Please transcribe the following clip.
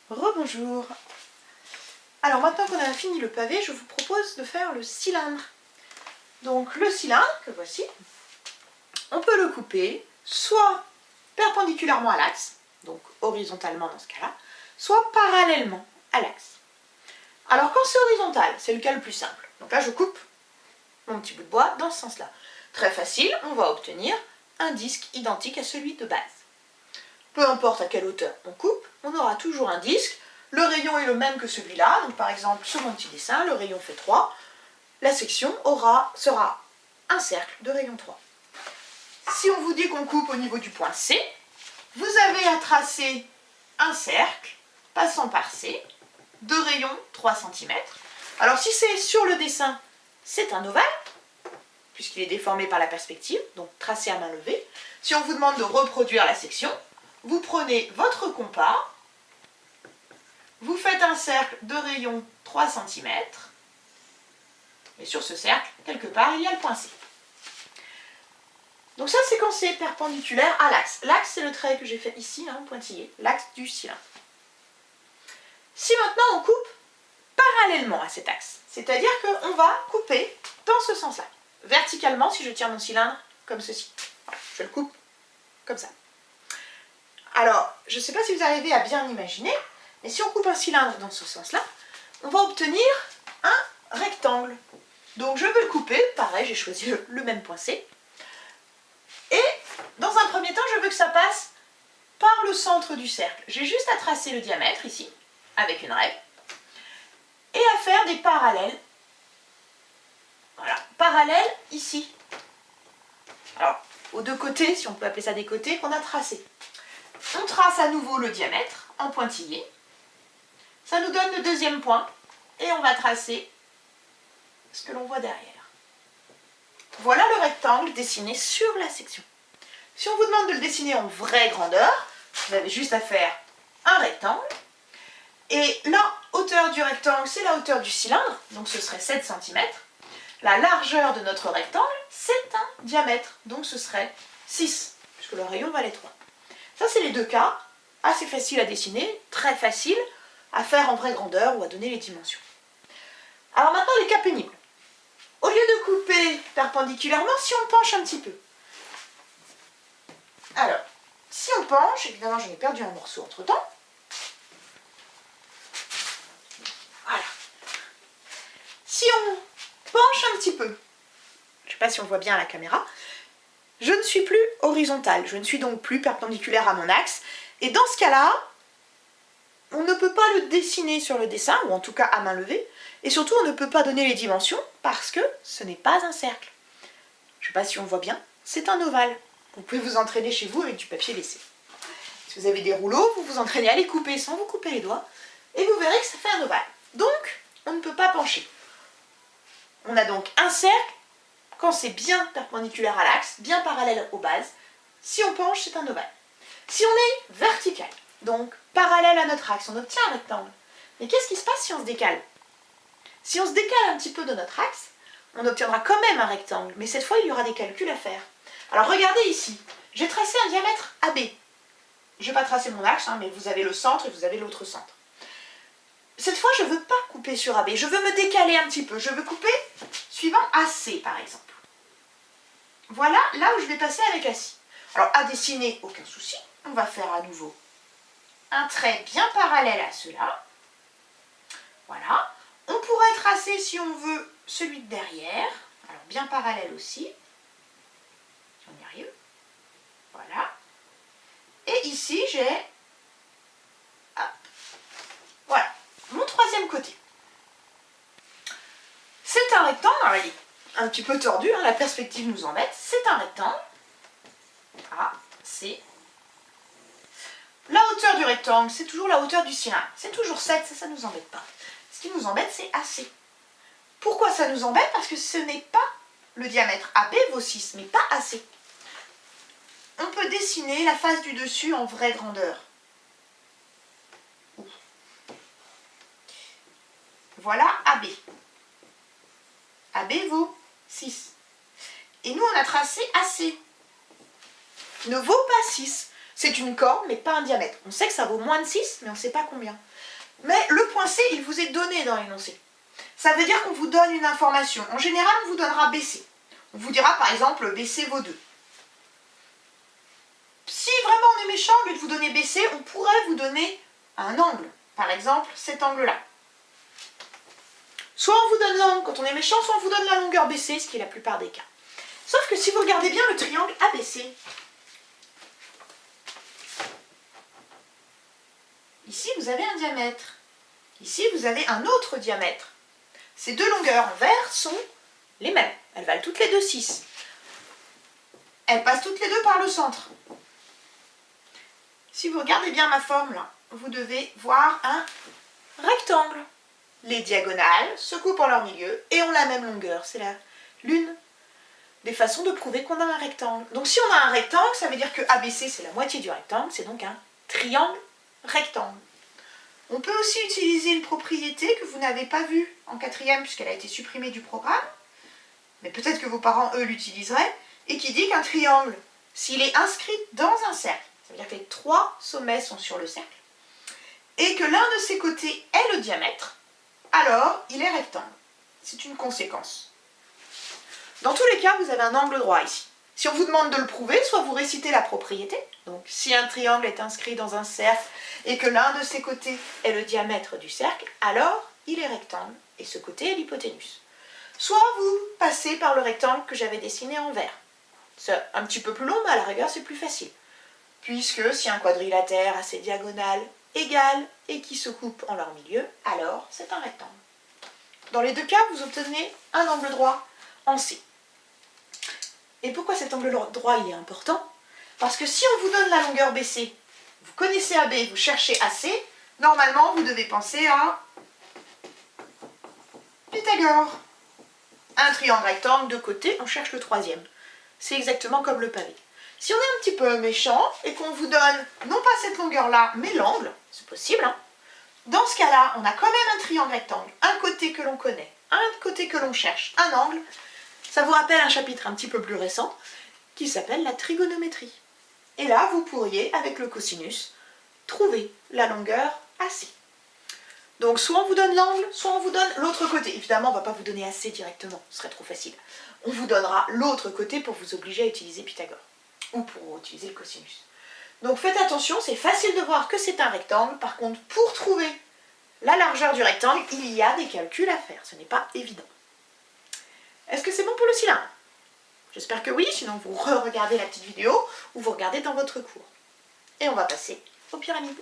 Rebonjour. Alors maintenant qu'on a fini le pavé, je vous propose de faire le cylindre. Donc le cylindre, que voici, on peut le couper soit perpendiculairement à l'axe, donc horizontalement dans ce cas-là, soit parallèlement à l'axe. Alors quand c'est horizontal, c'est le cas le plus simple. Donc là je coupe mon petit bout de bois dans ce sens-là. Très facile, on va obtenir un disque identique à celui de base. Peu importe à quelle hauteur on coupe, on aura toujours un disque. Le rayon est le même que celui-là. Donc par exemple, sur mon petit dessin, le rayon fait 3. La section sera un cercle de rayon 3. Si on vous dit qu'on coupe au niveau du point C, vous avez à tracer un cercle passant par C de rayon 3 cm. Alors si c'est sur le dessin, c'est un ovale, puisqu'il est déformé par la perspective, donc tracé à main levée. Si on vous demande de reproduire la section, vous prenez votre compas, vous faites un cercle de rayon 3 cm, et sur ce cercle, quelque part, il y a le point C. Donc ça, c'est quand c'est perpendiculaire à l'axe. L'axe, c'est le trait que j'ai fait ici, hein, pointillé, l'axe du cylindre. Si maintenant on coupe parallèlement à cet axe, c'est-à-dire qu'on va couper dans ce sens-là, verticalement si je tiens mon cylindre comme ceci. Je le coupe comme ça. Alors, je ne sais pas si vous arrivez à bien imaginer, mais si on coupe un cylindre dans ce sens-là, on va obtenir un rectangle. Donc je veux le couper, pareil, j'ai choisi le même point C. Et dans un premier temps, je veux que ça passe par le centre du cercle. J'ai juste à tracer le diamètre ici, avec une règle, et à faire des parallèles. Voilà, parallèles ici. Alors, aux deux côtés, si on peut appeler ça des côtés, qu'on a tracés. On trace à nouveau le diamètre en pointillé. Ça nous donne le deuxième point et on va tracer ce que l'on voit derrière. Voilà le rectangle dessiné sur la section. Si on vous demande de le dessiner en vraie grandeur, vous avez juste à faire un rectangle. Et la hauteur du rectangle, c'est la hauteur du cylindre, donc ce serait 7 cm. La largeur de notre rectangle, c'est un diamètre, donc ce serait 6, puisque le rayon valait 3. Ça, c'est les deux cas, assez facile à dessiner, très facile à faire en vraie grandeur ou à donner les dimensions. Alors maintenant, les cas pénibles. Au lieu de couper perpendiculairement, si on penche un petit peu. Alors, si on penche, évidemment, j'en ai perdu un morceau entre-temps. Voilà. Si on penche un petit peu, je ne sais pas si on voit bien à la caméra, je ne suis plus horizontale, je ne suis donc plus perpendiculaire à mon axe. Et dans ce cas-là, on ne peut pas le dessiner sur le dessin, ou en tout cas à main levée, et surtout on ne peut pas donner les dimensions parce que ce n'est pas un cercle. Je ne sais pas si on voit bien, c'est un ovale. Vous pouvez vous entraîner chez vous avec du papier laissé. Si vous avez des rouleaux, vous vous entraînez à les couper sans vous couper les doigts, et vous verrez que ça fait un ovale. Donc, on ne peut pas pencher. On a donc un cercle quand c'est bien perpendiculaire à l'axe, bien parallèle aux bases. Si on penche, c'est un ovale. Si on est vertical, donc parallèle à notre axe, on obtient un rectangle. Mais qu'est-ce qui se passe si on se décale? Si on se décale un petit peu de notre axe, on obtiendra quand même un rectangle, mais cette fois il y aura des calculs à faire. Alors regardez ici, j'ai tracé un diamètre AB. Je ne vais pas tracer mon axe, hein, mais vous avez le centre et vous avez l'autre centre. Cette fois, je ne veux pas couper sur AB, je veux me décaler un petit peu. Je veux couper suivant AC, par exemple. Voilà là où je vais passer avec AC. Alors, à dessiner, aucun souci. On va faire à nouveau un trait bien parallèle à cela. Voilà. On pourrait tracer, si on veut, celui de derrière. Alors, bien parallèle aussi. Si on y arrive. Voilà. Et ici, j'ai... Voilà. Mon troisième côté. C'est un rectangle, alors il est un petit peu tordu, hein, la perspective nous embête, c'est un rectangle. A, C. La hauteur du rectangle, c'est toujours la hauteur du cylindre. C'est toujours 7, ça ne nous embête pas. Ce qui nous embête, c'est AC. Pourquoi ça nous embête? Parce que ce n'est pas le diamètre AB vaut 6, mais pas AC. On peut dessiner la face du dessus en vraie grandeur. Voilà AB. AB vaut 6. Et nous, on a tracé AC. Il ne vaut pas 6. C'est une corde, mais pas un diamètre. On sait que ça vaut moins de 6, mais on ne sait pas combien. Mais le point C, il vous est donné dans l'énoncé. Ça veut dire qu'on vous donne une information. En général, on vous donnera BC. On vous dira par exemple BC vaut 2. Si vraiment on est méchant, au lieu de vous donner BC, on pourrait vous donner un angle. Par exemple, cet angle-là. Soit on vous donne l'angle quand on est méchant, soit on vous donne la longueur BC, ce qui est la plupart des cas. Sauf que si vous regardez bien le triangle ABC, ici vous avez un diamètre, ici vous avez un autre diamètre. Ces deux longueurs en vert sont les mêmes, elles valent toutes les deux 6. Elles passent toutes les deux par le centre. Si vous regardez bien ma forme là, vous devez voir un rectangle. Les diagonales se coupent en leur milieu et ont la même longueur. C'est l'une des façons de prouver qu'on a un rectangle. Donc si on a un rectangle, ça veut dire que ABC c'est la moitié du rectangle, c'est donc un triangle rectangle. On peut aussi utiliser une propriété que vous n'avez pas vue en 4e puisqu'elle a été supprimée du programme, mais peut-être que vos parents, eux, l'utiliseraient, et qui dit qu'un triangle, s'il est inscrit dans un cercle, ça veut dire que les 3 sommets sont sur le cercle, et que l'un de ses côtés est le diamètre, alors il est rectangle. C'est une conséquence. Dans tous les cas, vous avez un angle droit ici. Si on vous demande de le prouver, soit vous récitez la propriété, donc si un triangle est inscrit dans un cercle et que l'un de ses côtés est le diamètre du cercle, alors il est rectangle et ce côté est l'hypoténuse. Soit vous passez par le rectangle que j'avais dessiné en vert. C'est un petit peu plus long, mais à la rigueur c'est plus facile. Puisque si un quadrilatère a ses diagonales égales et qui se coupent en leur milieu, alors c'est un rectangle. Dans les deux cas, vous obtenez un angle droit en C. Et pourquoi cet angle droit il est important? Parce que si on vous donne la longueur BC, vous connaissez AB, vous cherchez AC, normalement vous devez penser à Pythagore. Un triangle rectangle, deux côtés, on cherche le troisième. C'est exactement comme le pavé. Si on est un petit peu méchant et qu'on vous donne, non pas cette longueur-là, mais l'angle, c'est possible, hein. Dans ce cas-là, on a quand même un triangle rectangle, un côté que l'on connaît, un côté que l'on cherche, un angle. Ça vous rappelle un chapitre un petit peu plus récent qui s'appelle la trigonométrie. Et là, vous pourriez, avec le cosinus, trouver la longueur AC. Donc soit on vous donne l'angle, soit on vous donne l'autre côté. Évidemment, on ne va pas vous donner AC directement, ce serait trop facile. On vous donnera l'autre côté pour vous obliger à utiliser Pythagore, ou pour utiliser le cosinus. Donc faites attention, c'est facile de voir que c'est un rectangle. Par contre, pour trouver la largeur du rectangle, il y a des calculs à faire, ce n'est pas évident. Est-ce que c'est bon pour le cylindre? J'espère que oui, sinon vous re-regardez la petite vidéo ou vous regardez dans votre cours. Et on va passer aux pyramides.